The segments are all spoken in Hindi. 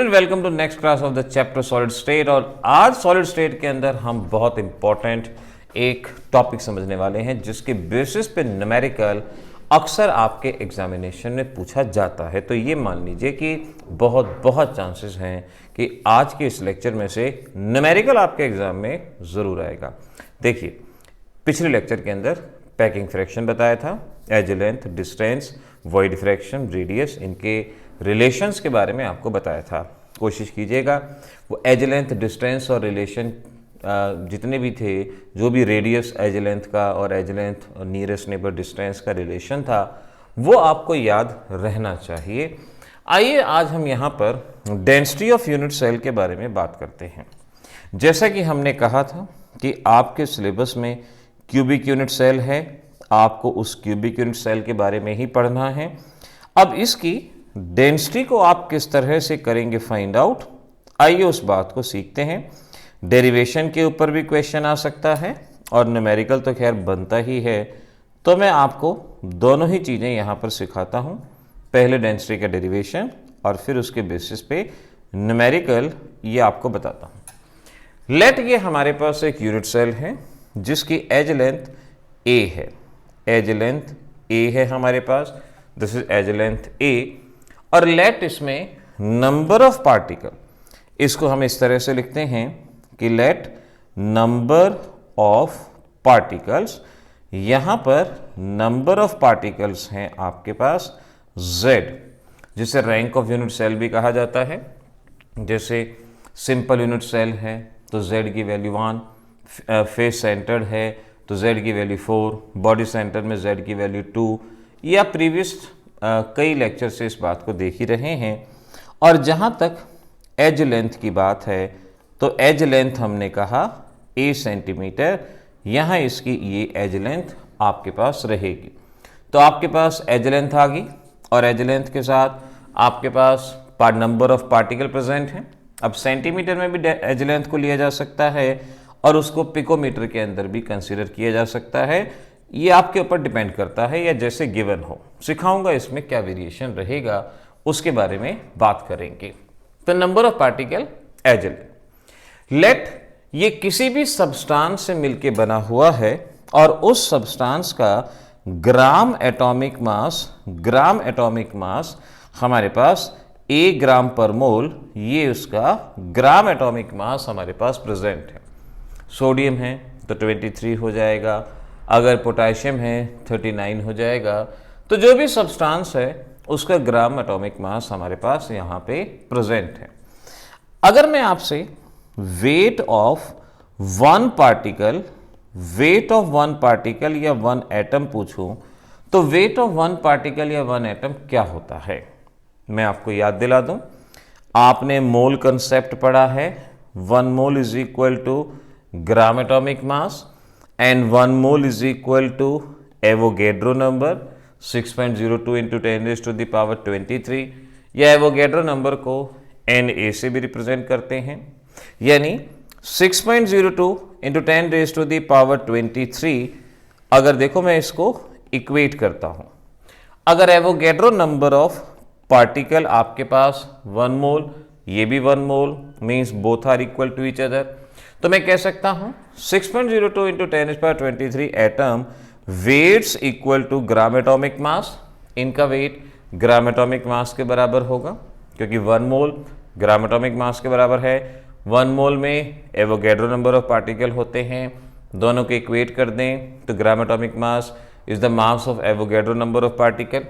Welcome to next class of the chapter solid state. और आज सॉलिड स्टेट के अंदर हम बहुत इंपॉर्टेंट एक टॉपिक समझने वाले हैं जिसके बेसिस पे न्यूमेरिकल अक्सर आपके एग्जामिनेशन में पूछा जाता है। तो ये मान लीजिए कि बहुत चांसेस हैं कि आज के इस लेक्चर में से न्यूमेरिकल आपके एग्जाम में ज़रूर आएगा। देखिए, पिछले लेक्चर के अंदर पैकिंग फ्रैक्शन बताया था, edge length, distance, void fraction, radius, इनके रिलेशंस के बारे में आपको बताया था। कोशिश कीजिएगा वो एज लेंथ, डिस्टेंस और रिलेशन जितने भी थे, जो भी रेडियस एज लेंथ का और एज लेंथ और नियरेस्ट नेबर डिस्टेंस का रिलेशन था, वो आपको याद रहना चाहिए। आइए आज हम यहाँ पर डेंसिटी ऑफ यूनिट सेल के बारे में बात करते हैं। जैसा कि हमने कहा था कि आपके सिलेबस में क्यूबिक यूनिट सेल है, आपको उस क्यूबिक यूनिट सेल के बारे में ही पढ़ना है। अब इसकी डेंसिटी को आप किस तरह से करेंगे फाइंड आउट, आइए उस बात को सीखते हैं। डेरिवेशन के ऊपर भी क्वेश्चन आ सकता है और न्यूमेरिकल तो खैर बनता ही है, तो मैं आपको दोनों ही चीज़ें यहाँ पर सिखाता हूँ। पहले डेंसिटी का डेरिवेशन और फिर उसके बेसिस पे न्यूमेरिकल ये आपको बताता हूँ। लेट ये हमारे पास एक यूनिट सेल है जिसकी एज लेंथ ए है, एज लेंथ ए है हमारे पास, दिस इज एज लेंथ ए। और लेट इसमें नंबर ऑफ पार्टिकल, इसको हम इस तरह से लिखते हैं कि लेट नंबर ऑफ पार्टिकल्स, यहां पर नंबर ऑफ पार्टिकल्स हैं आपके पास z, जिसे रैंक ऑफ यूनिट सेल भी कहा जाता है। जैसे सिंपल यूनिट सेल है तो z की वैल्यू 1, फेस सेंटर्ड है तो z की वैल्यू 4, बॉडी सेंटर में z की वैल्यू 2, या प्रीवियस कई लेक्चर से इस बात को देख ही रहे हैं। और जहाँ तक एज लेंथ की बात है तो एज लेंथ हमने कहा a सेंटीमीटर, यहाँ इसकी ये एज लेंथ आपके पास रहेगी। तो आपके पास एज लेंथ आ गई और एज लेंथ के साथ आपके पास नंबर ऑफ पार्टिकल प्रेजेंट हैं। अब सेंटीमीटर में भी एज लेंथ को लिया जा सकता है और उसको पिकोमीटर के अंदर भी कंसीडर किया जा सकता है। ये आपके ऊपर डिपेंड करता है या जैसे गिवन हो। सिखाऊंगा इसमें क्या वेरिएशन रहेगा, उसके बारे में बात करेंगे। तो number of particle edge let ये किसी भी सब्सटेंस से मिलके बना हुआ है और उस सब्सटेंस का ग्राम एटॉमिक मास हमारे पास ए ग्राम पर मोल, ये उसका ग्राम एटॉमिक मास हमारे पास प्रेजेंट है। सोडियम है तो 23 हो जाएगा, अगर पोटेशियम है 39 हो जाएगा। तो जो भी सब्सटेंस है उसका ग्राम एटॉमिक मास हमारे पास यहाँ पे प्रेजेंट है। अगर मैं आपसे वेट ऑफ वन पार्टिकल या वन एटम पूछूं तो वेट ऑफ वन पार्टिकल या वन एटम क्या होता है, मैं आपको याद दिला दूं। आपने मोल कंसेप्ट पढ़ा है, 1 mole is equal to gram atomic mass and 1 mole is equal to Avogadro number 6.02 into 10 raised to the power 23, या एवोगैड्रो नंबर को Na से भी रिप्रेजेंट करते हैं। यानी 6.02 into 10 raised to the power 23, अगर देखो मैं इसको इक्वेट करता हूं, अगर एवोगैड्रो नंबर ऑफ पार्टिकल आपके पास 1 मोल, ये भी 1 mole, means both are equal to each other, तो मैं कह सकता हूं 6.02 into 10⁻23 atom weights equal to gram atomic mass. इनका वेट ग्राम एटॉमिक मास के बराबर होगा क्योंकि 1 मोल ग्राम एटॉमिक मास के बराबर है। 1 मोल में एवोगैड्रो नंबर ऑफ पार्टिकल होते हैं, दोनों को इक्वेट कर दें तो ग्राम atomic mass is the mass of Avogadro number of particle.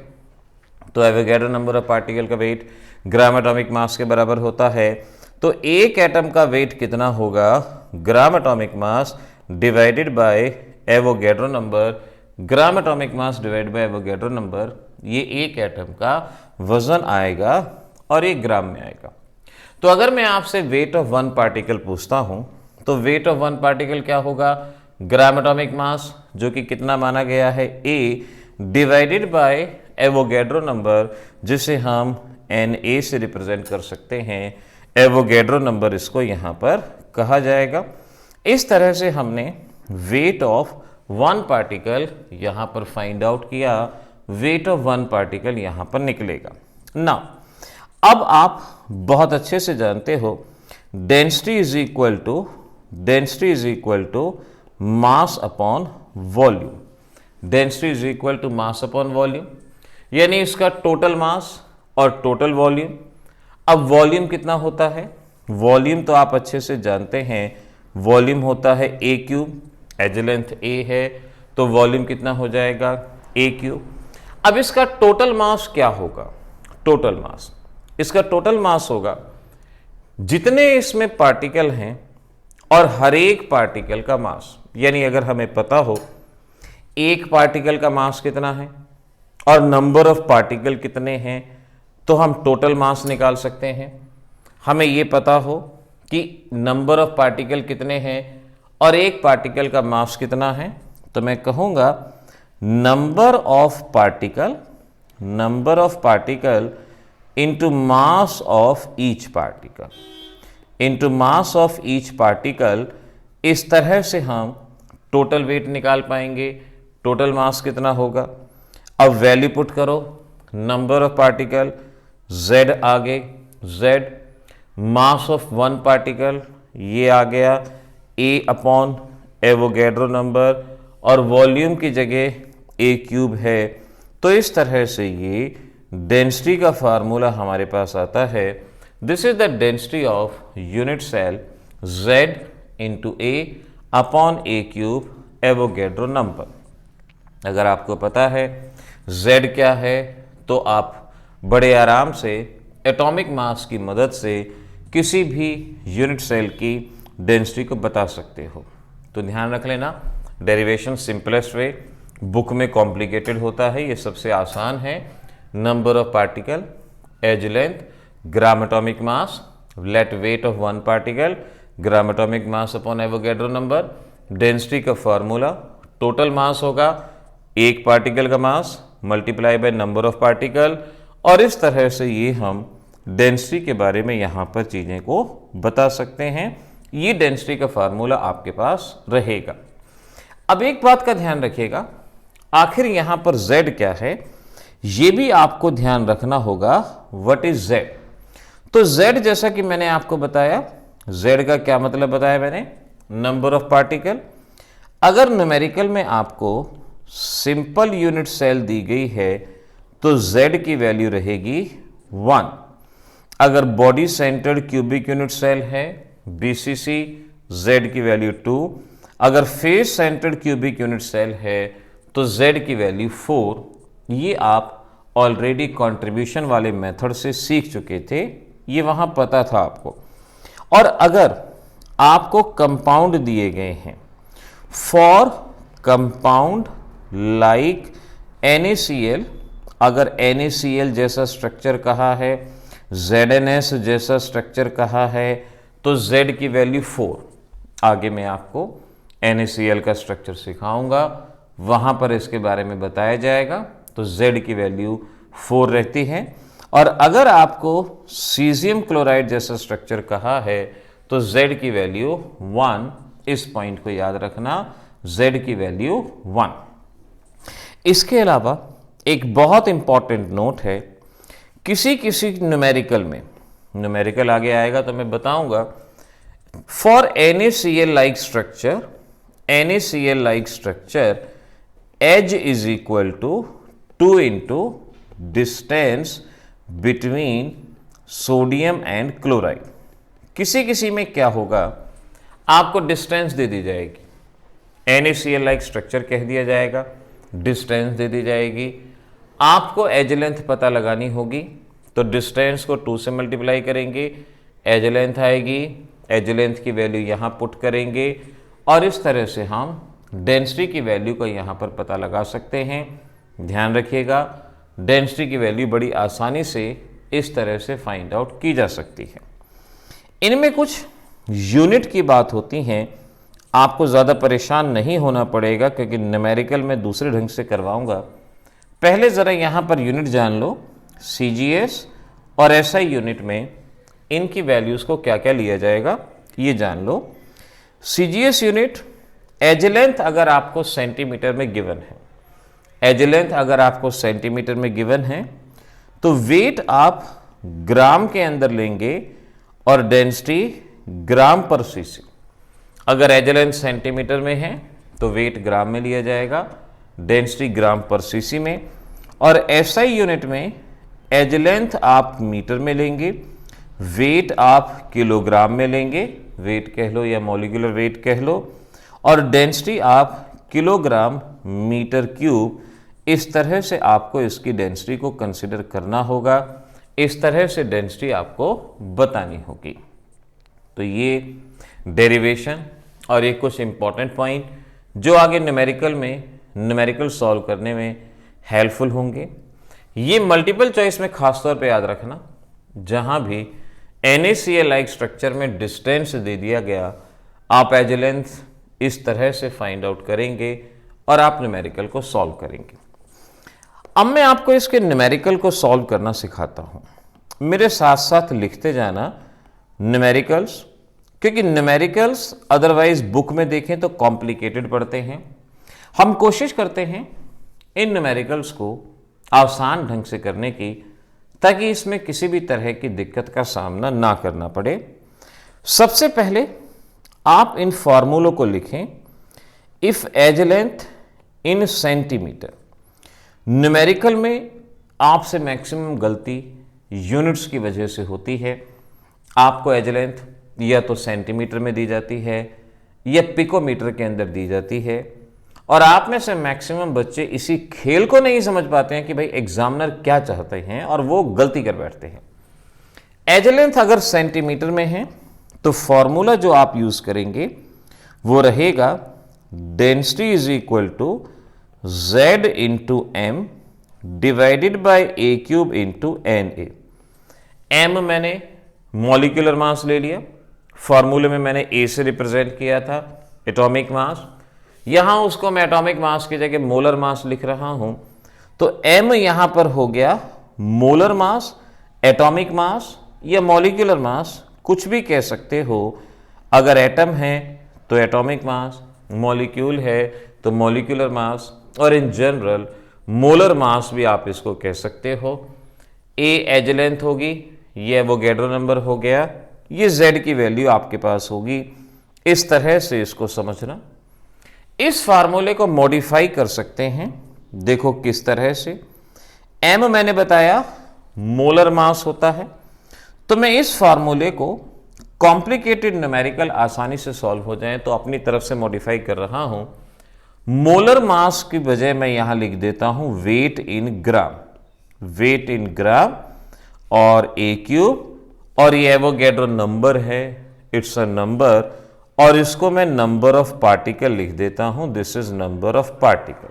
तो एवोगैड्रो नंबर ऑफ पार्टिकल का वेट ग्राम एटॉमिक मास के बराबर होता है। तो एक एटम का वेट कितना होगा, ग्राम atomic mass divided by Avogadro number, gram atomic mass divided by Avogadro number, ये एक एटम का वजन आएगा और एक ग्राम में आएगा। तो अगर मैं आपसे वेट ऑफ वन पार्टिकल पूछता हूं तो वेट ऑफ वन पार्टिकल क्या होगा, ग्राम एटॉमिक मास जो कि कितना माना गया है ए, डिवाइडेड बाय एवोगैड्रो नंबर जिसे हम Na से रिप्रेजेंट कर सकते हैं। एवोगैड्रो नंबर इसको यहां पर कहा जाएगा। इस तरह से हमने वेट ऑफ वन पार्टिकल यहां पर फाइंड आउट किया, वेट ऑफ वन पार्टिकल यहां पर निकलेगा। नाउ अब आप बहुत अच्छे से जानते हो density is equal to mass upon volume. Density is equal to mass upon volume, यानी इसका टोटल मास और टोटल वॉल्यूम। अब वॉल्यूम कितना होता है? वॉल्यूम तो आप अच्छे से जानते हैं, वॉल्यूम होता है ए क्यूब, एज लेंथ ए है तो वॉल्यूम कितना हो जाएगा ए क्यूब। अब इसका टोटल मास क्या होगा? टोटल मास, इसका टोटल मास होगा जितने इसमें पार्टिकल हैं और हर एक पार्टिकल का मास। यानी अगर हमें पता हो एक पार्टिकल का मास कितना है और नंबर ऑफ पार्टिकल कितने हैं, तो हम टोटल मास निकाल सकते हैं। हमें यह पता हो कि नंबर ऑफ पार्टिकल कितने हैं और एक पार्टिकल का मास कितना है, तो मैं कहूँगा number of particle into mass of each particle, इस तरह से हम टोटल वेट निकाल पाएंगे। टोटल मास कितना होगा? अब वैल्यू पुट करो, नंबर ऑफ पार्टिकल z आगे, z mass of one particle ये आ गया a अपॉन एवोगैड्रो नंबर, और वॉल्यूम की जगह a क्यूब है। तो इस तरह से ये डेंसिटी का फार्मूला हमारे पास आता है। This is the density of unit cell z into a upon a cube Avogadro number. अगर आपको पता है z क्या है तो आप बड़े आराम से एटॉमिक मास की मदद से किसी भी यूनिट सेल की डेंसिटी को बता सकते हो। तो ध्यान रख लेना, डेरिवेशन सिंपलेस्ट वे, बुक में कॉम्प्लिकेटेड होता है, ये सबसे आसान है। Number of particle, edge length, gram atomic mass, let weight of one particle, gram atomic mass upon Avogadro number. Density का फॉर्मूला, टोटल मास होगा एक पार्टिकल का mass multiply by number of particle, और इस तरह से ये हम डेंसिटी के बारे में यहाँ पर चीज़ें को बता सकते हैं। ये डेंसिटी का फार्मूला आपके पास रहेगा। अब एक बात का ध्यान रखिएगा, आखिर यहाँ पर z क्या है ये भी आपको ध्यान रखना होगा। What is z? तो z जैसा कि मैंने आपको बताया, z का क्या मतलब बताया मैंने? Number of particle. अगर न्यूमेरिकल में आपको सिंपल यूनिट सेल दी गई है तो z की वैल्यू रहेगी 1। अगर body centred cubic unit cell है BCC, z की वैल्यू 2। अगर face centred cubic unit cell है तो z की वैल्यू 4। ये आप ऑलरेडी कंट्रीब्यूशन वाले मेथड से सीख चुके थे, ये वहां पता था आपको। और अगर आपको कंपाउंड दिए गए हैं, फॉर कंपाउंड लाइक NaCl, अगर NaCl जैसा स्ट्रक्चर कहा है, ZnS जैसा स्ट्रक्चर कहा है, तो z की वैल्यू 4। आगे मैं आपको NaCl का स्ट्रक्चर सिखाऊंगा, वहां पर इसके बारे में बताया जाएगा। तो z की वैल्यू 4 रहती है। और अगर आपको सीजियम क्लोराइड जैसा स्ट्रक्चर कहा है तो z की वैल्यू 1। इस पॉइंट को याद रखना, z की वैल्यू 1। इसके अलावा एक बहुत इंपॉर्टेंट नोट है, किसी किसी न्यूमेरिकल में, न्यूमेरिकल आगे आएगा तो मैं बताऊंगा, for NaCl like structure edge is equal to 2 into distance between sodium and chloride. किसी किसी में क्या होगा, आपको डिस्टेंस दे दी जाएगी, NaCl लाइक स्ट्रक्चर कह दिया जाएगा, डिस्टेंस दे दी जाएगी। आपको एज लेंथ पता लगानी होगी, तो डिस्टेंस को 2 से मल्टीप्लाई करेंगे, एज लेंथ आएगी, एज लेंथ की वैल्यू यहाँ पुट करेंगे, और इस तरह से हम डेंसिटी की वैल्यू को यहाँ पर पता लगा सकते हैं। ध्यान रखिएगा, डेंसिटी की वैल्यू बड़ी आसानी से इस तरह से फाइंड आउट की जा सकती है। इनमें कुछ यूनिट की बात होती हैं, आपको ज़्यादा परेशान नहीं होना पड़ेगा क्योंकि न्यूमेरिकल में दूसरे ढंग से करवाऊंगा। पहले ज़रा यहाँ पर यूनिट जान लो, CGS और SI यूनिट में इनकी वैल्यूज़ को क्या क्या लिया जाएगा ये जान लो। CGS यूनिट, एज लेंथ अगर आपको सेंटीमीटर में गिवन है, एज लेंथ अगर आपको सेंटीमीटर में गिवन है, तो वेट आप ग्राम के अंदर लेंगे और डेंसिटी ग्राम पर सीसी। अगर एज लेंथ सेंटीमीटर में है तो वेट ग्राम में लिया जाएगा, डेंसिटी ग्राम पर सीसी में, और एसआई यूनिट में एज लेंथ आप मीटर में लेंगे, वेट आप किलोग्राम में लेंगे, वेट कह लो या मॉलिक्यूलर वेट कह लो, और डेंसिटी आप किलोग्राम मीटर क्यूब। इस तरह से आपको इसकी डेंसिटी को कंसिडर करना होगा, इस तरह से डेंसिटी आपको बतानी होगी। तो ये डेरिवेशन और ये कुछ इंपॉर्टेंट पॉइंट जो आगे न्यूमेरिकल सॉल्व करने में हेल्पफुल होंगे। ये मल्टीपल चॉइस में खासतौर पे याद रखना, जहां भी NaCl लाइक स्ट्रक्चर में डिस्टेंस दे दिया गया, आप एज लेंथ इस तरह से फाइंड आउट करेंगे और आप न्यूमेरिकल को सॉल्व करेंगे। अब मैं आपको इसके न्यूमेरिकल को सॉल्व करना सिखाता हूं, मेरे साथ साथ लिखते जाना न्यूमेरिकल्स, क्योंकि न्यूमेरिकल्स अदरवाइज बुक में देखें तो कॉम्प्लिकेटेड पढ़ते हैं। हम कोशिश करते हैं इन न्यूमेरिकल्स को आसान ढंग से करने की, ताकि इसमें किसी भी तरह की दिक्कत का सामना ना करना पड़े। सबसे पहले आप इन फॉर्मूलों को लिखें। If edge length in centimetre, numerical में आपसे मैक्सिमम गलती यूनिट्स की वजह से होती है। आपको एज लेंथ या तो सेंटीमीटर में दी जाती है या पिकोमीटर के अंदर दी जाती है, और आप में से मैक्सिमम बच्चे इसी खेल को नहीं समझ पाते हैं कि भाई एग्जामिनर क्या चाहते हैं, और वो गलती कर बैठते हैं। एज लेंथ अगर सेंटीमीटर में है तो फॉर्मूला जो आप यूज करेंगे वो रहेगा density is equal to Z into M divided by A cube into NA। M मैंने मॉलिक्यूलर मास ले लिया, फॉर्मूले में मैंने A से रिप्रेजेंट किया था एटॉमिक मास, यहां उसको मैं एटॉमिक मास की जगह मोलर मास लिख रहा हूं। तो M यहां पर हो गया मोलर मास, एटॉमिक मास या मॉलिक्यूलर मास, कुछ भी कह सकते हो। अगर एटम है तो एटॉमिक मास, मॉलिक्यूल है तो मॉलिक्यूलर मास, और इन जनरल मोलर मास भी आप इसको कह सकते हो। ए एज लेंथ होगी, ये एवोगैड्रो नंबर हो गया, ये Z की वैल्यू आपके पास होगी। इस तरह से इसको समझना। इस फार्मूले को मॉडिफाई कर सकते हैं, देखो किस तरह से। M मैंने बताया मोलर मास होता है, तो मैं इस फार्मूले को कॉम्प्लिकेटेड न्यूमेरिकल आसानी से सॉल्व हो जाए तो अपनी तरफ से मॉडिफाई कर रहा हूं। मोलर मास की बजाय मैं यहां लिख देता हूं wait in gram, wait in ग्राम और ए क्यूब, और ये एवोगैड्रो नंबर है, इट्स अ नंबर, और इसको मैं नंबर ऑफ पार्टिकल लिख देता हूं, this is number of particle.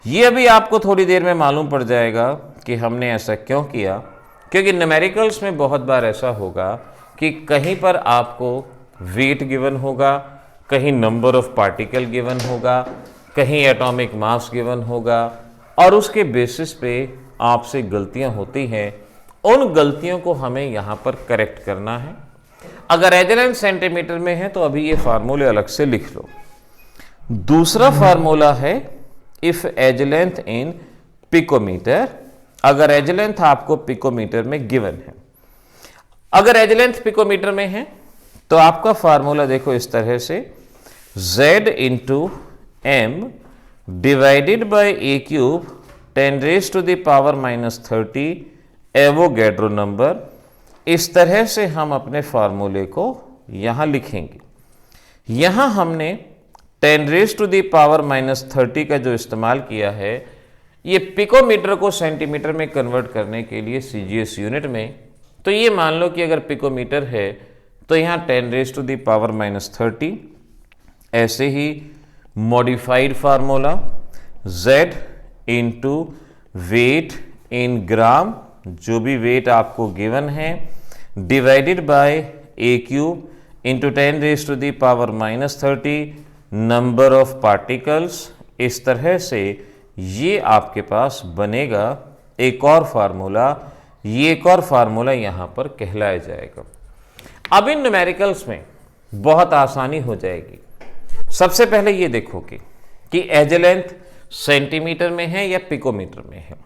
ये अभी आपको थोड़ी देर में मालूम पड़ जाएगा कि हमने ऐसा क्यों किया, क्योंकि न्यूमेरिकल्स में बहुत बार ऐसा होगा कि कहीं पर आपको वेट गिवन होगा, कहीं नंबर ऑफ पार्टिकल गिवन होगा, कहीं एटॉमिक मास गिवन होगा, और उसके बेसिस पे आपसे गलतियां होती हैं। उन गलतियों को हमें यहां पर करेक्ट करना है। अगर एज लेंथ सेंटीमीटर में है तो अभी ये फार्मूले अलग से लिख लो। दूसरा फार्मूला है if edge length in picometre, अगर एज लेंथ आपको पिकोमीटर में गिवन है। अगर एज लेंथ पिकोमीटर में है तो आपका फार्मूला देखो इस तरह से, Z into M divided by A cube 10⁻⁻30 Avogadro number. इस तरह से हम अपने फार्मूले को यहां लिखेंगे। यहां हमने 10⁻⁻30 का जो इस्तेमाल किया है, ये पिकोमीटर को सेंटीमीटर में कन्वर्ट करने के लिए CGS यूनिट में। तो ये मान लो कि अगर पिकोमीटर है तो यहां 10⁻⁻30, ऐसे ही modified formula Z into weight in gram, जो भी वेट आपको गिवन है, divided by a cube into 10⁻⁻30 number of particles. इस तरह से ये आपके पास बनेगा एक और फार्मूला, ये एक और फार्मूला यहां पर कहलाया जाएगा। अब इन न्यूमेरिकल्स में बहुत आसानी हो जाएगी। सबसे पहले ये देखोगे कि एज लेंथ सेंटीमीटर में है या पिकोमीटर में है।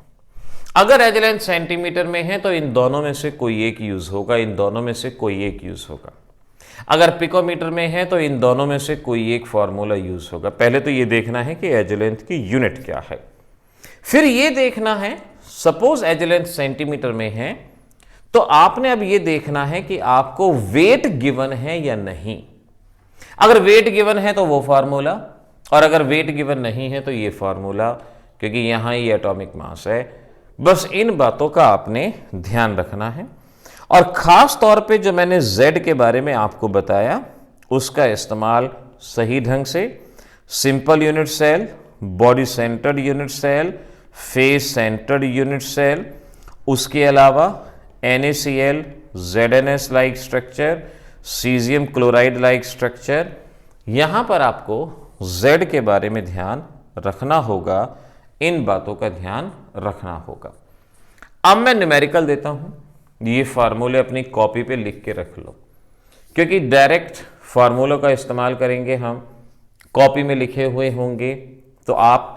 अगर एज लेंथ सेंटीमीटर में है तो इन दोनों में से कोई एक यूज होगा, इन दोनों में से कोई एक यूज होगा। अगर पिकोमीटर में है तो इन दोनों में से कोई एक फॉर्मूला यूज होगा। पहले तो ये देखना है कि एज लेंथ की यूनिट क्या है, फिर ये देखना है सपोज एज लेंथ सेंटीमीटर में है तो आपने अब ये देखना है कि आपको वेट गिवन है या नहीं। अगर वेट गिवन है तो वो फार्मूला, और अगर वेट गिवन नहीं है तो ये फार्मूला, क्योंकि यहां ये एटॉमिक मास है। बस इन बातों का आपने ध्यान रखना है। और खास तौर पे जो मैंने Z के बारे में आपको बताया उसका इस्तेमाल सही ढंग से simple unit cell, body centred unit cell, face centred unit cell, उसके अलावा NaCl, ZnS like structure, caesium chloride like structure, यहां पर आपको Z के बारे में ध्यान रखना होगा, इन बातों का ध्यान रखना होगा। अब मैं न्यूमेरिकल देता हूं, ये फार्मूले अपनी कॉपी पे लिख के रख लो, क्योंकि डायरेक्ट फार्मूलों का इस्तेमाल करेंगे हम, कॉपी में लिखे हुए होंगे तो आप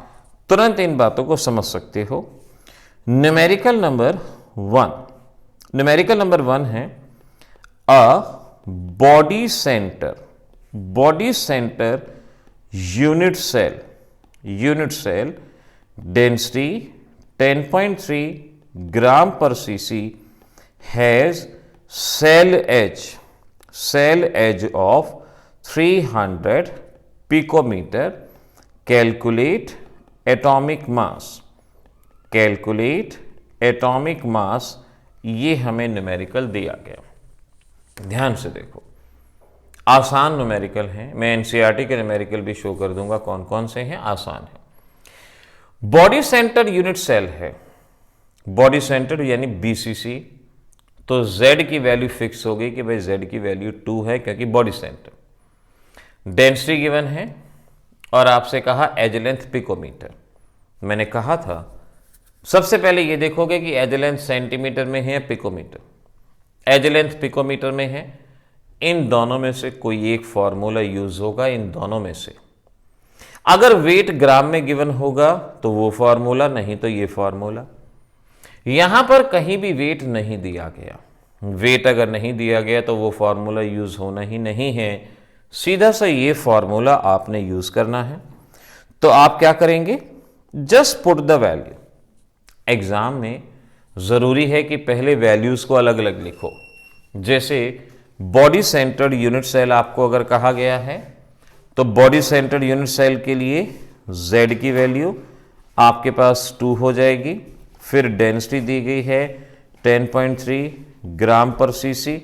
तुरंत इन बातों को समझ सकते हो। न्यूमेरिकल नंबर 1, न्यूमेरिकल नंबर 1 है a body centre unit cell density 10.3 gram पर CC has cell edge of 300 picometer. Calculate atomic mass, ये हमें न्यूमेरिकल दिया गया। ध्यान से देखो, आसान न्यूमेरिकल हैं, मैं एनसीईआरटी के न्यूमेरिकल भी शो कर दूंगा कौन कौन से हैं, आसान है। बॉडी सेंटर यूनिट सेल है, बॉडी सेंटर यानी बीसीसी, तो Z की वैल्यू फिक्स हो गई कि भाई Z की वैल्यू 2 है क्योंकि बॉडी सेंटर। डेंसिटी गिवन है और आपसे कहा एज लेंथ पिकोमीटर। मैंने कहा था सबसे पहले ये देखोगे कि एज लेंथ सेंटीमीटर में है या पिकोमीटर। एज लेंथ पिकोमीटर में है, इन दोनों में से कोई एक फॉर्मूला यूज होगा, इन दोनों में से। अगर वेट ग्राम में गिवन होगा तो वो फॉर्मूला, नहीं तो ये फॉर्मूला। यहां पर कहीं भी वेट नहीं दिया गया, वेट अगर नहीं दिया गया तो वो फॉर्मूला यूज होना ही नहीं है, सीधा सा ये फॉर्मूला आपने यूज करना है। तो आप क्या करेंगे, just put the value. Exam में जरूरी है कि पहले वैल्यूज को अलग अलग लिखो। जैसे बॉडी सेंटर्ड यूनिट सेल आपको अगर कहा गया है तो बॉडी सेंटर्ड यूनिट सेल के लिए Z की वैल्यू आपके पास 2 हो जाएगी। फिर डेंसिटी दी गई है 10.3 ग्राम पर सीसी,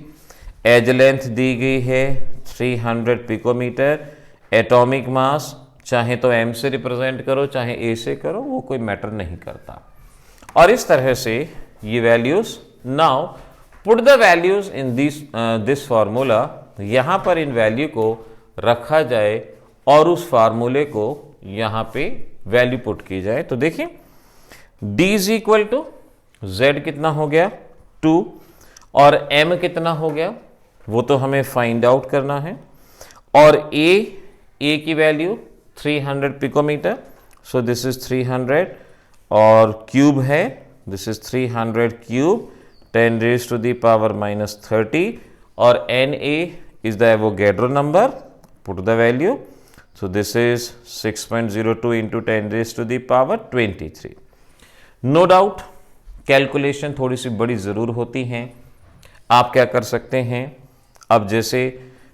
एज लेंथ दी गई है 300 पिकोमीटर, एटॉमिक मास चाहे तो M से रिप्रेजेंट करो चाहे A से करो, वो कोई मैटर नहीं करता। और इस तरह से ये values, now put the values in this formula, यहां पर इन वैल्यू को रखा जाए और उस फार्मूले को यहां पे वैल्यू पुट की जाए। तो देखिए D is equal to Z कितना हो गया 2 और M कितना हो गया वो तो हमें फाइंड आउट करना है। और A की value 300 picometre, so this is 300 और क्यूब है, this is 300 cube 10 raise to the power -30 और Na is the Avogadro number, put the value, so this is 6.02 into 10 raised to the power 23. No doubt calculation थोड़ी सी बड़ी ज़रूर होती हैं। आप क्या कर सकते हैं, अब जैसे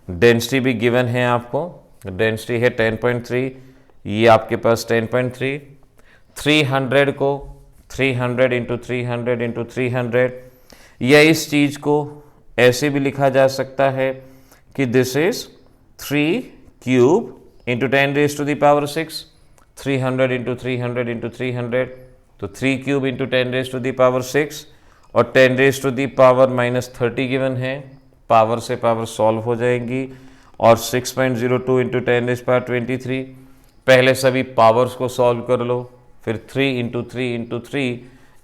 डेंसिटी भी गिवन है आपको, डेंसिटी है 10.3, ये आपके पास 10.3, 300 को 300 इंटू 300 इंटू 300, या इस चीज़ को ऐसे भी लिखा जा सकता है कि this is 3 cube into 10 raise to the power 6, 300 into 300 into 300, तो 3 cube into 10 raise to the power 6 और 10 raise to the power -30 given है, पावर से पावर सॉल्व हो जाएंगी और 6.02 इंटू 10 रेज पावर 23, पहले सभी पावर्स को सॉल्व कर लो, फिर 3 इंटू 3 इंटू 3,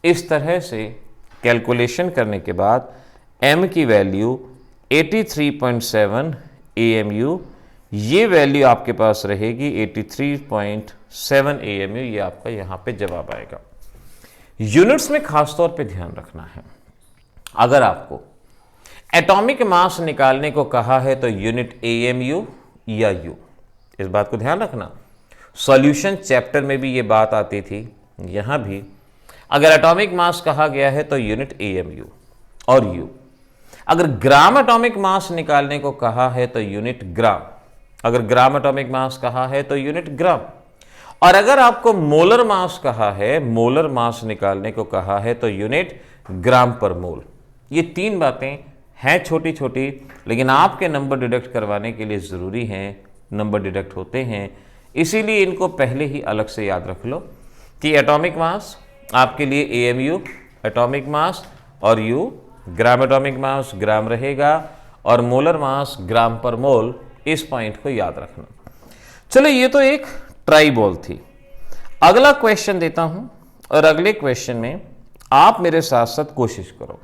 इस तरह से कैलकुलेशन करने के बाद m की वैल्यू 83.7 AMU, ये वैल्यू आपके पास रहेगी 83.7 AMU, ये आपका यहाँ पे जवाब आएगा। यूनिट्स में खासतौर पे ध्यान रखना है, अगर आपको एटॉमिक मास निकालने को कहा है तो यूनिट AMU या U, इस बात को ध्यान रखना। सॉल्यूशन चैप्टर में भी ये बात आती थी, यहां भी अगर एटॉमिक मास कहा गया है तो यूनिट AMU और U। अगर ग्राम एटॉमिक मास निकालने को कहा है तो यूनिट ग्राम, अगर ग्राम एटॉमिक मास कहा है तो यूनिट ग्राम, और अगर आपको मोलर मास कहा है, मोलर मास निकालने को कहा है तो यूनिट ग्राम पर मोल। ये तीन बातें हैं छोटी छोटी, लेकिन आपके नंबर डिडक्ट करवाने के लिए ज़रूरी हैं, नंबर डिडक्ट होते हैं, इसीलिए इनको पहले ही अलग से याद रख लो कि एटॉमिक मास आपके लिए AMU एटॉमिक मास और U ग्राम एटॉमिक मास ग्राम रहेगा और मोलर मास ग्राम पर मोल, इस पॉइंट को याद रखना। चलो ये तो एक ट्राई बॉल थी। अगला क्वेश्चन देता हूं और अगले क्वेश्चन में आप मेरे साथ साथ कोशिश करो।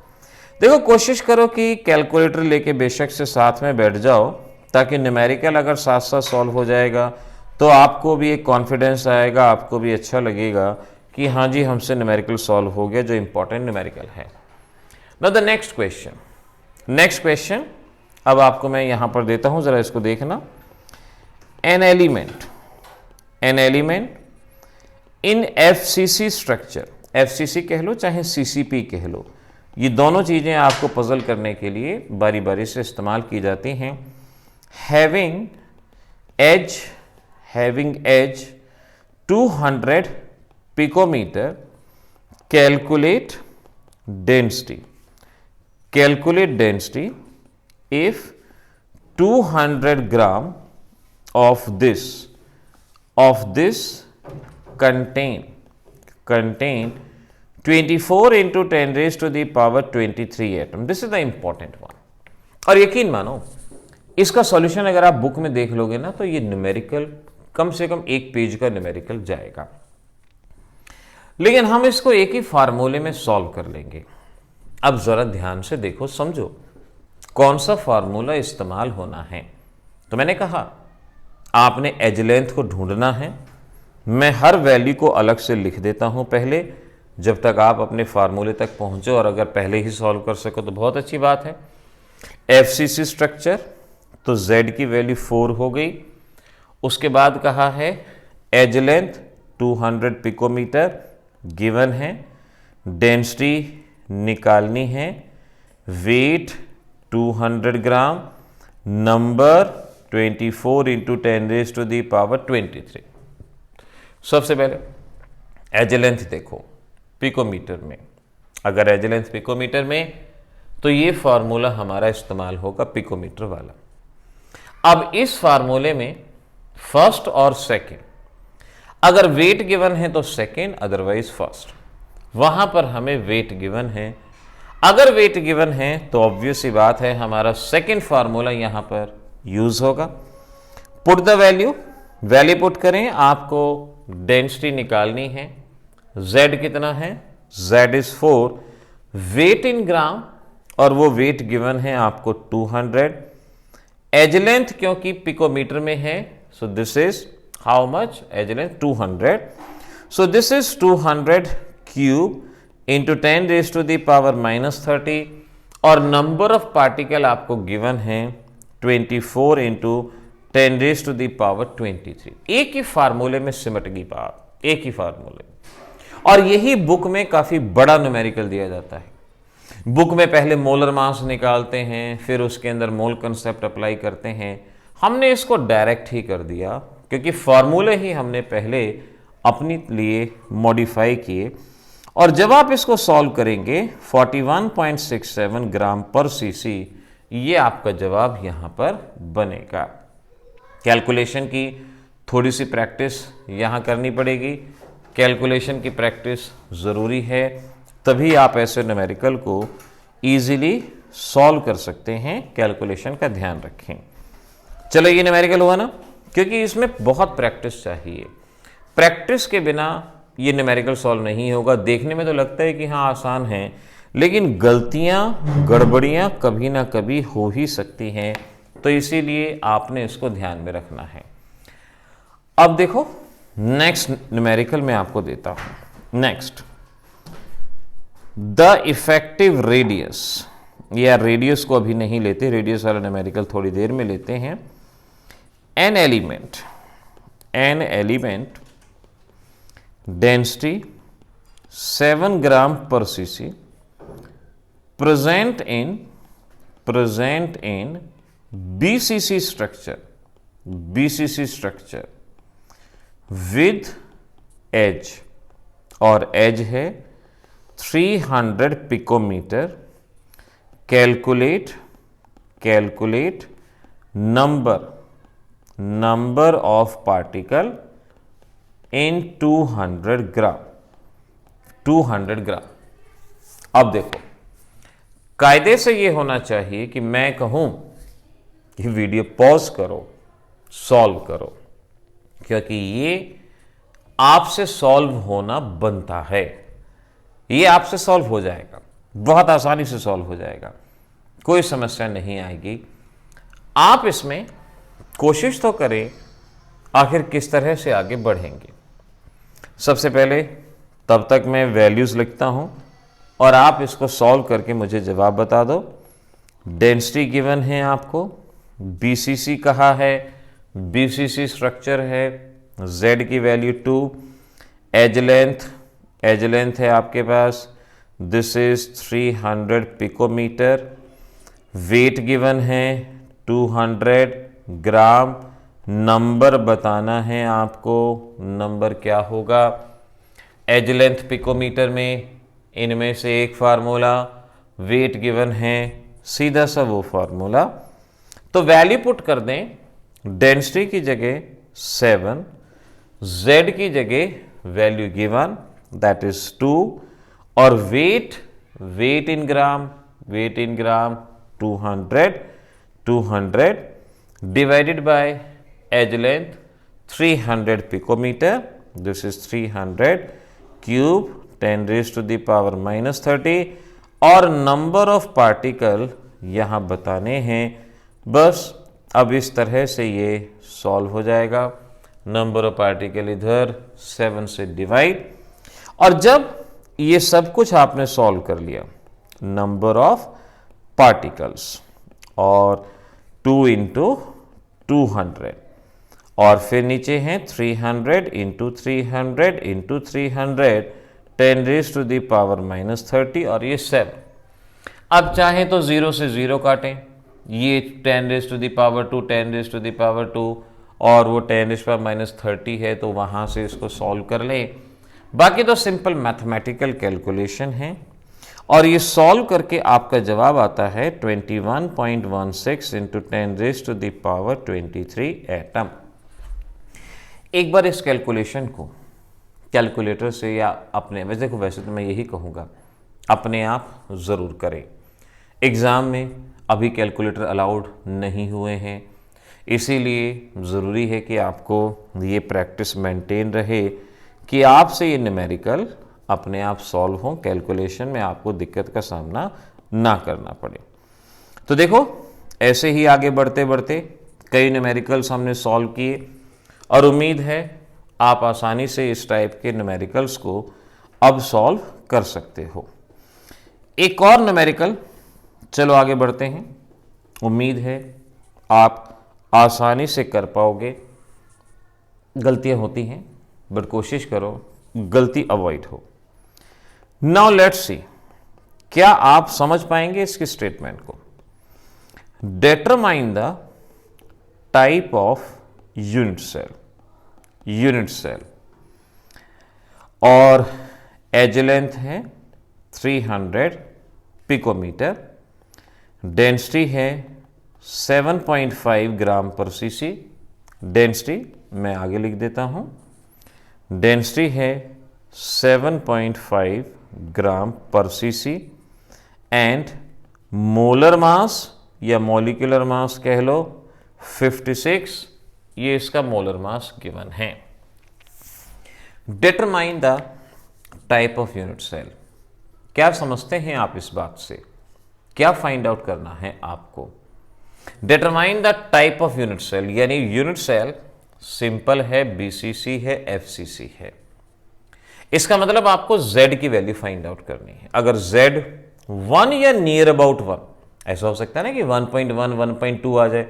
देखो कोशिश करो कि कैलकुलेटर लेके बेशक से साथ में बैठ जाओ, ताकि न्यूमेरिकल अगर साथ साथ सॉल्व हो जाएगा तो आपको भी एक कॉन्फिडेंस आएगा, आपको भी अच्छा लगेगा कि हाँ जी हमसे न्यूमेरिकल सॉल्व हो गया, जो इंपॉर्टेंट न्यूमेरिकल है। नाउ द नेक्स्ट क्वेश्चन अब आपको मैं यहां पर देता हूं, जरा इसको देखना। An element in FCC structure, FCC कह लो चाहे CCP कह लो, ये दोनों चीजें आपको पजल करने के लिए बारी बारी से इस्तेमाल की जाती हैं। Having edge 200 picometre, calculate density if 200 gram of this contain 24 into 10 raised to the power 23 atom. This is the important one. और यकीन मानो इसका सॉल्यूशन अगर आप बुक में देख लोगे ना तो ये न्यूमेरिकल कम से कम एक पेज का न्यूमेरिकल जाएगा, लेकिन हम इसको एक ही फार्मूले में सॉल्व कर लेंगे। अब जरा ध्यान से देखो, समझो कौन सा फार्मूला इस्तेमाल होना है। तो मैंने कहा आपने एज लेंथ को ढूंढना है। मैं हर वैल्यू को अलग से लिख देता हूं पहले, जब तक आप अपने फार्मूले तक पहुंचो, और अगर पहले ही सॉल्व कर सको तो बहुत अच्छी बात है। FCC स्ट्रक्चर तो Z की वैल्यू 4 हो गई। उसके बाद कहा है एज लेंथ 200 पिकोमीटर गिवन है, डेंसिटी निकालनी है, weight 200 gram, number 24 into 10 raise to the power 23। सबसे पहले एज लेंथ देखो पिकोमीटर में, अगर एज लेंथ पिकोमीटर में तो ये फार्मूला हमारा इस्तेमाल होगा पिकोमीटर वाला। अब इस फार्मूले में फर्स्ट और सेकंड, अगर वेट गिवन है तो सेकंड, अदरवाइज फर्स्ट। वहां पर हमें वेट गिवन है, अगर वेट गिवन है तो ऑब्वियस सी बात है हमारा सेकंड फार्मूला यहां पर यूज होगा। पुट द वैल्यू पुट करें, आपको डेंसिटी निकालनी है। Z कितना है? Z इज 4, वेट इन ग्राम, और वो वेट गिवन है आपको 200। एज लेंथ क्योंकि पिकोमीटर में है, so this is how much? Edge length 200, so this is 200 cube into 10 raise to the power -30, और नंबर ऑफ पार्टिकल आपको गिवन है 24 into 10 raise to the power 23। एक ही फार्मूले में सिमट गई बात, एक ही फार्मूले। और यही बुक में काफी बड़ा न्यूमेरिकल दिया जाता है। बुक में पहले मोलर मास निकालते हैं, फिर उसके अंदर मोल कंसेप्ट अप्लाई करते हैं। हमने इसको डायरेक्ट ही कर दिया क्योंकि फार्मूले ही हमने पहले अपने लिए मॉडिफाई किए। और जब आप इसको सॉल्व करेंगे 41.67 ग्राम पर सीसी, ये आपका जवाब यहां पर बनेगा। कैलकुलेशन की थोड़ी सी प्रैक्टिस यहां करनी पड़ेगी, कैलकुलेशन की प्रैक्टिस ज़रूरी है, तभी आप ऐसे न्यूमेरिकल को इजीली सॉल्व कर सकते हैं। कैलकुलेशन का ध्यान रखें। चलो ये न्यूमेरिकल हुआ ना, क्योंकि इसमें बहुत प्रैक्टिस चाहिए। प्रैक्टिस के बिना ये न्यूमेरिकल सॉल्व नहीं होगा। देखने में तो लगता है कि हाँ आसान है, लेकिन गलतियां गड़बड़ियां कभी ना कभी हो ही सकती हैं, तो इसीलिए आपने इसको ध्यान में रखना है। अब देखो नेक्स्ट न्यूमेरिकल मैं आपको देता हूं। नेक्स्ट द इफेक्टिव रेडियस, या रेडियस को अभी नहीं लेते, रेडियस वाला न्यूमेरिकल थोड़ी देर में लेते हैं। एन एलिमेंट डेंसिटी 7 ग्राम पर cc present in BCC structure with edge, और एज है 300 picometre. Calculate number of particle in 200 gram. अब देखो, कायदे से ये होना चाहिए कि मैं कहूं कि वीडियो पॉज करो, सॉल्व करो, क्योंकि ये आपसे सॉल्व होना बनता है। ये आपसे सॉल्व हो जाएगा, बहुत आसानी से सॉल्व हो जाएगा, कोई समस्या नहीं आएगी। आप इसमें कोशिश तो करें, आखिर किस तरह से आगे बढ़ेंगे। सबसे पहले तब तक मैं वैल्यूज लिखता हूं और आप इसको सॉल्व करके मुझे जवाब बता दो। डेंसिटी गिवन है आपको, बीसीसी कहा है, बीसीसी स्ट्रक्चर है, z की वैल्यू 2, एज लेंथ है आपके पास, this is 300 picometre, weight given है 200 ग्राम, नंबर बताना है आपको, नंबर क्या होगा एज लेंथ पिकोमीटर में, इनमें से एक फार्मूला, वेट गिवन है, सीधा सा वो फार्मूला। तो वैल्यू पुट कर दें, डेंसिटी की जगह 7, z की जगह वैल्यू गिवन दैट इज 2, और weight in gram 200 divided by edge length 300 picometre, this is 300 cube 10 raised to the power -30, और नंबर ऑफ पार्टिकल यहां बताने हैं। बस अब इस तरह से ये सॉल्व हो जाएगा। नंबर ऑफ पार्टिकल इधर 7 से डिवाइड, और जब ये सब कुछ आपने सॉल्व कर लिया, नंबर ऑफ पार्टिकल्स और 2 × 200, और फिर नीचे हैं 300 × 300 × 300 10 raised to the power -30, और ये 7। अब चाहे तो 0 से 0 काटें, ये 10 raised to the power 2, 10 raised to the power 2, और वो 10 raised to the power -30 है, तो वहां से इसको सॉल्व कर लें। बाकी तो सिंपल मैथमेटिकल कैलकुलेशन है, और ये सॉल्व करके आपका जवाब आता है 21.16 × 10 raised to the power 23 atom. एक बार इस कैलकुलेशन को कैलकुलेटर से या अपने, वैसे तो मैं यही कहूँगा अपने आप ज़रूर करें। एग्ज़ाम में अभी कैलकुलेटर अलाउड नहीं हुए हैं, इसीलिए ज़रूरी है कि आपको ये प्रैक्टिस मेंटेन रहे कि आपसे ये न्यूमेरिकल अपने आप सॉल्व हो, कैलकुलेशन में आपको दिक्कत का सामना ना करना पड़े। तो देखो, ऐसे ही आगे बढ़ते बढ़ते कई न्यूमेरिकल्स हमने सॉल्व किए, और उम्मीद है आप आसानी से इस टाइप के न्यूमेरिकल्स को अब सॉल्व कर सकते हो। एक और न्यूमेरिकल, चलो आगे बढ़ते हैं। उम्मीद है आप आसानी से कर पाओगे। गलतियां होती हैं, बट कोशिश करो गलती अवॉइड हो। नाउ लेट्स सी, क्या आप समझ पाएंगे इसकी स्टेटमेंट को। Determine the type of unit cell, और एज लेंथ है 300 पिकोमीटर, डेंसिटी है 7.5 ग्राम पर सीसी। डेंसिटी मैं आगे लिख देता हूं, डेंसिटी है 7.5 ग्राम पर सीसी, एंड मोलर मास या मॉलिक्यूलर मास कह लो 56, ये इसका मोलर मास गिवन है। Determine the type of unit cell, क्या समझते हैं आप इस बात से, क्या फाइंड आउट करना है आपको। Determine the type of unit cell, यानी यूनिट सेल सिंपल है, बीसीसी है, एफसीसी है। इसका मतलब आपको z की वैल्यू फाइंड आउट करनी है। अगर z 1 या नियर अबाउट 1, ऐसा हो सकता है ना कि 1.1 1.2 आ जाए,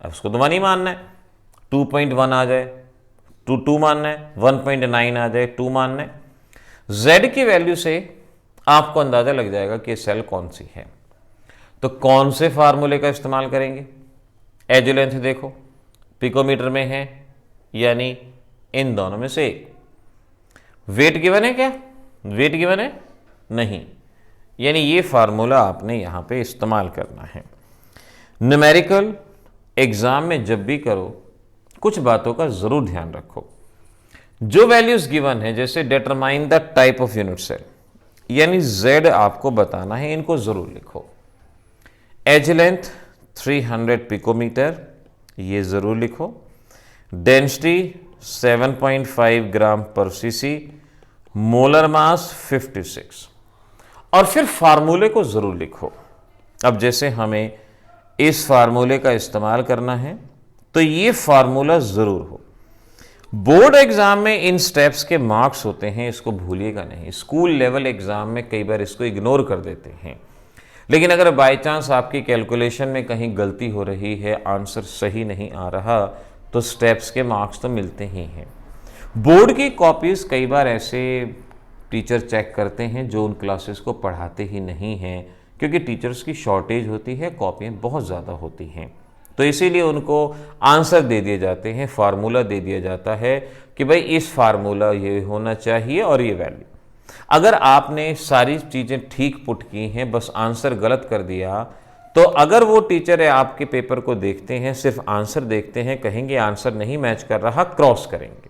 अब उसको तो 1 ही मानना है। 2.1 आ जाए, 2 मानना है। 1.9 आ जाए, 2 मानना है। z की वैल्यू से आपको अंदाजा लग जाएगा कि सेल कौन सी है। तो कौन से फार्मूले का इस्तेमाल करेंगे? एज लेंथ देखो, पिकोमीटर में है, यानी इन दोनों में से एक। वेट गिवन है क्या? वेट गिवन है नहीं, यानी ये फार्मूला आपने यहां पे इस्तेमाल करना है। न्यूमेरिकल एग्जाम में जब भी करो, कुछ बातों का जरूर ध्यान रखो। जो वैल्यूज गिवन है, जैसे determine the type of unit cell, यानी z आपको बताना है, इनको जरूर लिखो। एज लेंथ 300 पिकोमीटर, ये जरूर लिखो। डेंसिटी 7.5 ग्राम पर सीसी, मोलर मास 56, और फिर फार्मूले को जरूर लिखो। अब जैसे हमें इस फार्मूले का इस्तेमाल करना है, तो ये फार्मूला जरूर हो। बोर्ड एग्जाम में इन स्टेप्स के मार्क्स होते हैं, इसको भूलिएगा नहीं। स्कूल लेवल एग्जाम में कई बार इसको इग्नोर कर देते हैं, लेकिन अगर बाय चांस आपकी कैलकुलेशन में कहीं गलती हो रही है, आंसर सही नहीं आ रहा, तो स्टेप्स के मार्क्स तो मिलते ही हैं। बोर्ड की कॉपीज कई बार ऐसे टीचर चेक करते हैं जो उन क्लासेस को पढ़ाते ही नहीं हैं, क्योंकि टीचर्स की शॉर्टेज होती है, कॉपियाँ बहुत ज़्यादा होती हैं, तो इसीलिए उनको आंसर दे दिए जाते हैं, फार्मूला दे दिया जाता है कि भाई इस फार्मूला ये होना चाहिए और ये वैल्यू। अगर आपने सारी चीज़ें ठीक पुट की हैं, बस आंसर गलत कर दिया, तो अगर वो टीचर है आपके पेपर को देखते हैं, सिर्फ आंसर देखते हैं, कहेंगे आंसर नहीं मैच कर रहा, क्रॉस करेंगे।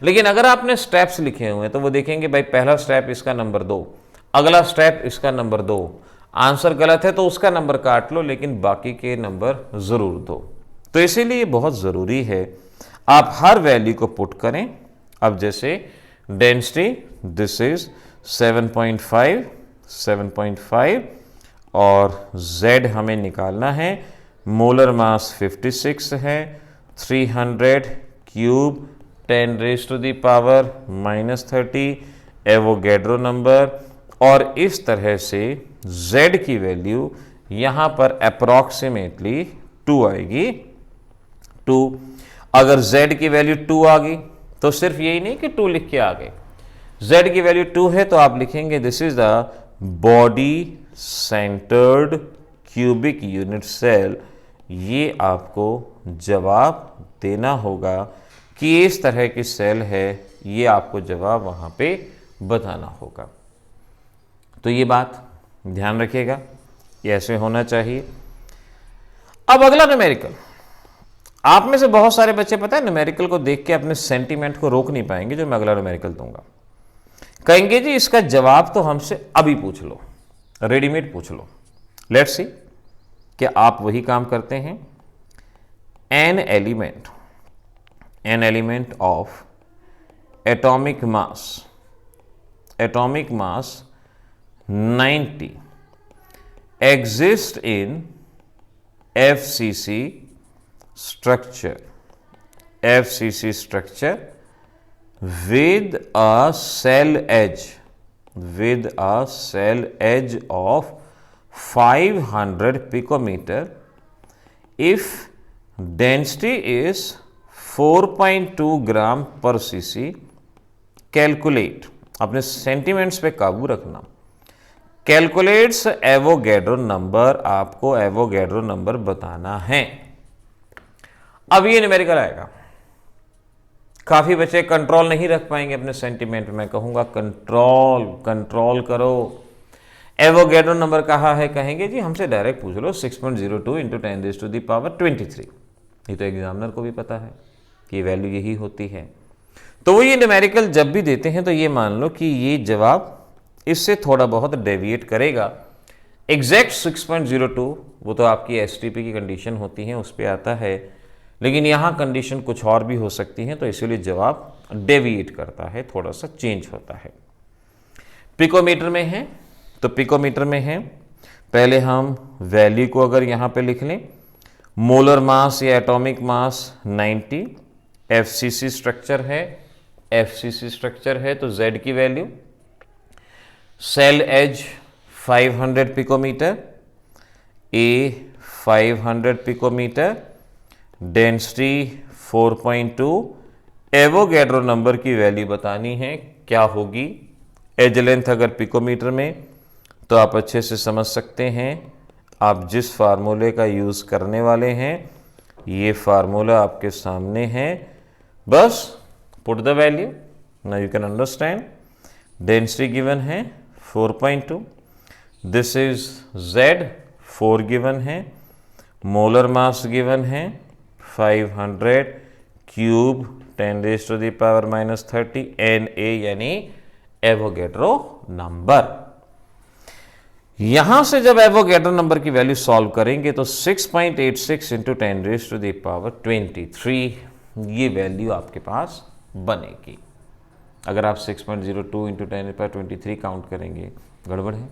लेकिन अगर आपने स्टेप्स लिखे हुए हैं, तो वो देखेंगे भाई पहला स्टेप इसका नंबर 2, अगला स्टेप इसका नंबर 2, आंसर गलत है तो उसका नंबर काट लो, लेकिन बाकी के नंबर जरूर दो। तो इसीलिए बहुत ज़रूरी है आप हर वैल्यू को पुट करें। अब जैसे डेंसिटी दिस इज 7.5 और z हमें निकालना है, मोलर मास 56 है, 300 क्यूब 10⁻⁻30 एवोगैड्रो नंबर, और इस तरह से z की वैल्यू यहां पर अप्रॉक्सीमेटली 2 आएगी। 2, अगर z की वैल्यू 2 आ गई तो सिर्फ यही नहीं कि 2 लिख के आ गए, z की वैल्यू 2 है तो आप लिखेंगे this is the body centred cubic unit cell. ये आपको जवाब देना होगा कि इस तरह की सेल है, ये आपको जवाब वहां पे बताना होगा। तो ये बात ध्यान रखिएगा, ये ऐसे होना चाहिए। अब अगला न्यूमेरिकल। आप में से बहुत सारे बच्चे पता है न्यूमेरिकल को देख के अपने सेंटीमेंट को रोक नहीं पाएंगे, जो मैं अगला न्यूमेरिकल दूंगा। कहेंगे जी इसका जवाब तो हमसे अभी पूछ लो, रेडीमेड पूछ लो। लेट्स सी क्या आप वही काम करते हैं। An element of atomic mass 90 exist in FCC structure with a cell edge of 500 picometer if density is 4.2 ग्राम पर सीसी। कैलकुलेट, अपने सेंटीमेंट्स पे काबू रखना। कैलकुलेट्स एवोगैड्रो नंबर, आपको एवोगैड्रो नंबर बताना है। अब ये न्यूमेरिकल आएगा, काफी बच्चे कंट्रोल नहीं रख पाएंगे अपने सेंटीमेंट में। कहूंगा कंट्रोल करो। एवोगैड्रो नंबर कहा है, कहेंगे जी हमसे डायरेक्ट पूछ लो 6.02 × 10⁻23। ये तो एग्जामिनर को भी पता है कि वैल्यू यही होती है। तो वो ये न्यूमेरिकल जब भी देते हैं तो ये मान लो कि ये जवाब इससे थोड़ा बहुत डेविएट करेगा। एग्जैक्ट 6.02 वो तो आपकी एसटीपी की कंडीशन होती है, उस पर आता है, लेकिन यहाँ कंडीशन कुछ और भी हो सकती है, तो इसीलिए जवाब डेविएट करता है, थोड़ा सा चेंज होता है। पिकोमीटर में है तो पिकोमीटर में है, पहले हम वैल्यू को अगर यहाँ पे लिख लें, मोलर मास या एटॉमिक मास 90, एफसीसी स्ट्रक्चर है, FCC स्ट्रक्चर है तो Z की value, cell edge 500 picometre, A 500 picometre, density 4.2, Avogadro number की वैल्यू बतानी है क्या होगी। एज लेंथ अगर पिकोमीटर में तो आप अच्छे से समझ सकते हैं, आप जिस फार्मूले का यूज़ करने वाले हैं ये फार्मूला आपके सामने है, बस put the value, now you can understand. Density given है 4.2, दिस इज Z 4 गिवन है, मोलर मास गिवन है 500 क्यूब 10⁻⁻30 Na यानी एवोगैड्रो नंबर। यहां से जब एवोगैड्रो नंबर की वैल्यू सॉल्व करेंगे तो 6.86 इंटू 10⁻23 ये वैल्यू आपके पास बनेगी। अगर आप 6.02 इंटू 10⁻23 काउंट करेंगे गड़बड़ है।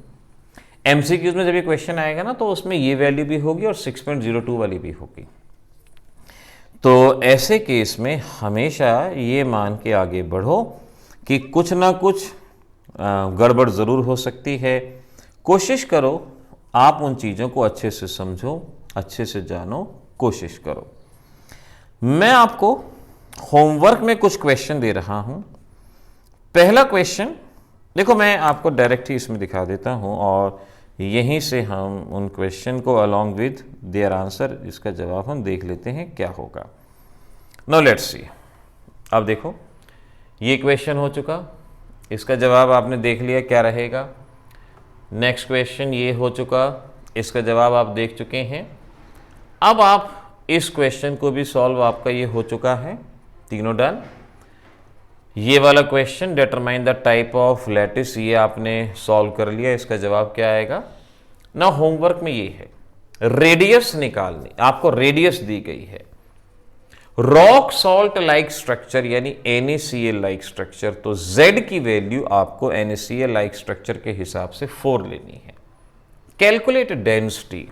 MCQs में जब ये क्वेश्चन आएगा ना तो उसमें ये वैल्यू भी होगी और 6.02 वाली भी होगी। तो ऐसे केस में हमेशा ये मान के आगे बढ़ो कि कुछ ना कुछ गड़बड़ ज़रूर हो सकती है। कोशिश करो आप उन चीज़ों को अच्छे से समझो, अच्छे से जानो, कोशिश करो। मैं आपको होमवर्क में कुछ क्वेश्चन दे रहा हूं। पहला क्वेश्चन देखो, मैं आपको डायरेक्ट ही इसमें दिखा देता हूं और यहीं से हम उन क्वेश्चन को अलॉन्ग विद देयर आंसर, इसका जवाब हम देख लेते हैं क्या होगा। Now let's see. अब देखो ये क्वेश्चन हो चुका, इसका जवाब आपने देख लिया क्या रहेगा। नेक्स्ट क्वेश्चन ये हो चुका, इसका जवाब आप देख चुके हैं। अब आप इस क्वेश्चन को भी सॉल्व, आपका ये हो चुका है, तीनों डन। ये वाला question determine the type of lattice, ये आपने सॉल्व कर लिया, इसका जवाब क्या आएगा ना। होमवर्क में ये है रेडियस निकालनी, आपको रेडियस दी गई है। रॉक सॉल्ट लाइक स्ट्रक्चर यानी NaCl लाइक स्ट्रक्चर, तो Z की वैल्यू आपको NaCl लाइक स्ट्रक्चर के हिसाब से 4 लेनी है। Calculate density.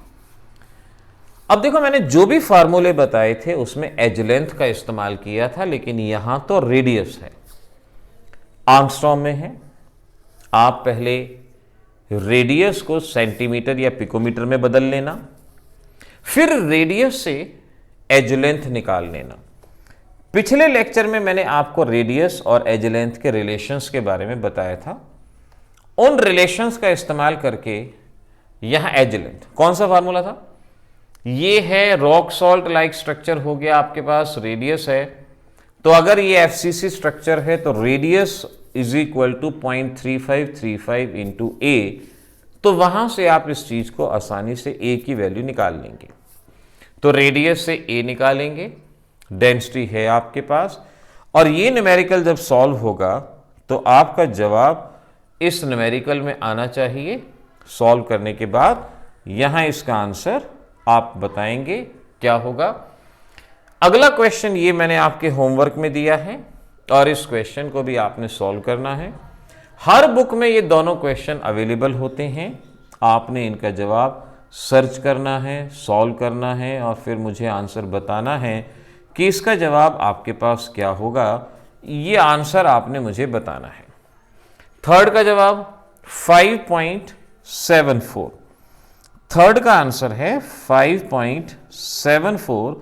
अब देखो मैंने जो भी फार्मूले बताए थे उसमें एज लेंथ का इस्तेमाल किया था, लेकिन यहां तो रेडियस है, आर्मस्ट्रॉन्ग में है। आप पहले रेडियस को सेंटीमीटर या पिकोमीटर में बदल लेना, फिर रेडियस से एज लेंथ निकाल लेना। पिछले लेक्चर में मैंने आपको रेडियस और एज लेंथ के रिलेशंस के बारे में बताया था। उन रिलेशंस का इस्तेमाल करके यहां एज लेंथ, कौन सा फार्मूला था, ये है रॉक सॉल्ट लाइक स्ट्रक्चर हो गया, आपके पास रेडियस है, तो अगर ये FCC स्ट्रक्चर है तो radius is equal to 0.3535 into A, तो वहां से आप इस चीज को आसानी से A की वैल्यू निकाल लेंगे। तो रेडियस से A निकालेंगे, डेंसिटी है आपके पास, और ये न्यूमेरिकल जब सॉल्व होगा तो आपका जवाब इस न्यूमेरिकल में आना चाहिए। सॉल्व करने के बाद यहां इसका आंसर आप बताएंगे क्या होगा। अगला क्वेश्चन ये मैंने आपके होमवर्क में दिया है और इस क्वेश्चन को भी आपने सॉल्व करना है। हर बुक में ये दोनों क्वेश्चन अवेलेबल होते हैं, आपने इनका जवाब सर्च करना है, सॉल्व करना है और फिर मुझे आंसर बताना है कि इसका जवाब आपके पास क्या होगा। ये आंसर आपने मुझे बताना है। थर्ड का जवाब 5.74, थर्ड का आंसर है 5.74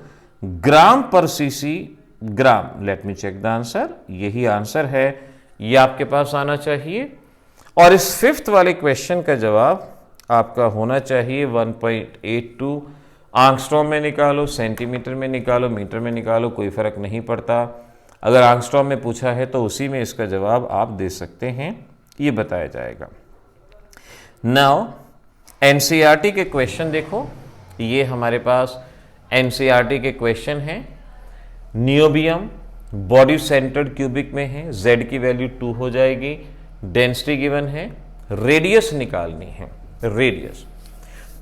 ग्राम पर cc gram. Let me check the answer, यही आंसर है, ये आपके पास आना चाहिए। और इस फिफ्थ वाले क्वेश्चन का जवाब आपका होना चाहिए 1.82। आंगस्ट्रॉम में निकालो, सेंटीमीटर में निकालो, मीटर में निकालो, कोई फर्क नहीं पड़ता। अगर आंगस्ट्रॉम में पूछा है तो उसी में इसका जवाब आप दे सकते हैं, ये बताया जाएगा। नाउ NCERT के क्वेश्चन देखो, ये हमारे पास NCERT के क्वेश्चन हैं। नियोबियम बॉडी सेंटर्ड क्यूबिक में है, Z की वैल्यू 2 हो जाएगी, डेंसिटी गिवन है, रेडियस निकालनी है, रेडियस।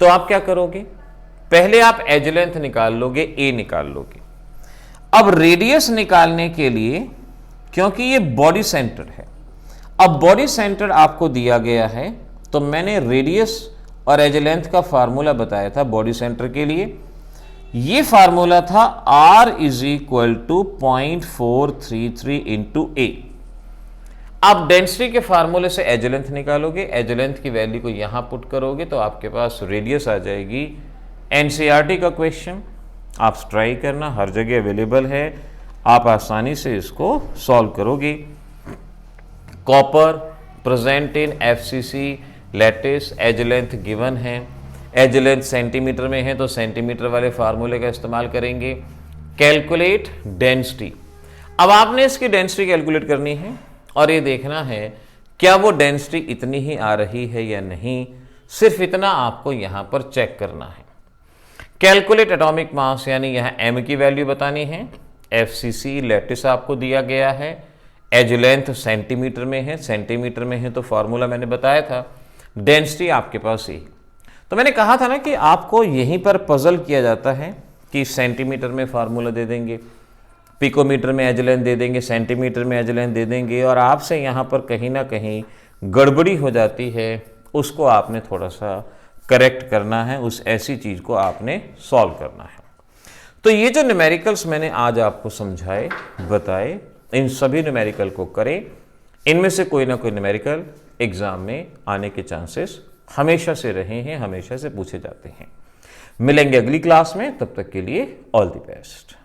तो आप क्या करोगे, पहले आप एज लेंथ निकाल लोगे, A निकाल लोगे। अब रेडियस निकालने के लिए, क्योंकि ये बॉडी सेंटर है, अब बॉडी सेंटर आपको दिया गया है, तो मैंने रेडियस और एज लेंथ का फार्मूला बताया था बॉडी सेंटर के लिए। ये फार्मूला था R is equal to 0.433 into A। आप डेंसिटी के फार्मूले से एज लेंथ निकालोगे, एज लेंथ की वैल्यू को यहां पुट करोगे तो आपके पास रेडियस आ जाएगी। एनसीईआरटी का क्वेश्चन आप ट्राई करना, हर जगह अवेलेबल है, आप आसानी से इसको सॉल्व करोगे। Copper present in FCC lattice, edge length given है, एज लेंथ सेंटीमीटर में है तो सेंटीमीटर वाले फार्मूले का इस्तेमाल करेंगे। कैलकुलेट डेंसिटी, अब आपने इसकी डेंसिटी कैलकुलेट करनी है और ये देखना है क्या वो डेंसिटी इतनी ही आ रही है या नहीं, सिर्फ इतना आपको यहां पर चेक करना है। कैलकुलेट एटॉमिक मास, यानी यहां m की वैल्यू बतानी है, एफसीसी लैटिस आपको दिया गया है, एज लेंथ सेंटीमीटर में है, सेंटीमीटर में है तो फॉर्मूला मैंने बताया था, डेंसिटी आपके पास ही। तो मैंने कहा था ना कि आपको यहीं पर पजल किया जाता है कि सेंटीमीटर में फार्मूला दे देंगे, पिकोमीटर में एज लेंथ दे देंगे, सेंटीमीटर में एज लेंथ दे देंगे और आपसे यहाँ पर कहीं ना कहीं गड़बड़ी हो जाती है, उसको आपने थोड़ा सा करेक्ट करना है, उस ऐसी चीज़ को आपने सॉल्व करना है। तो ये जो न्यूमेरिकल्स मैंने आज आपको समझाए बताए, इन सभी न्यूमेरिकल को करें, इनमें से कोई ना कोई न्यूमेरिकल एग्जाम में आने के चांसेस हमेशा से रहे हैं, हमेशा से पूछे जाते हैं। मिलेंगे अगली क्लास में, तब तक के लिए ऑल द बेस्ट।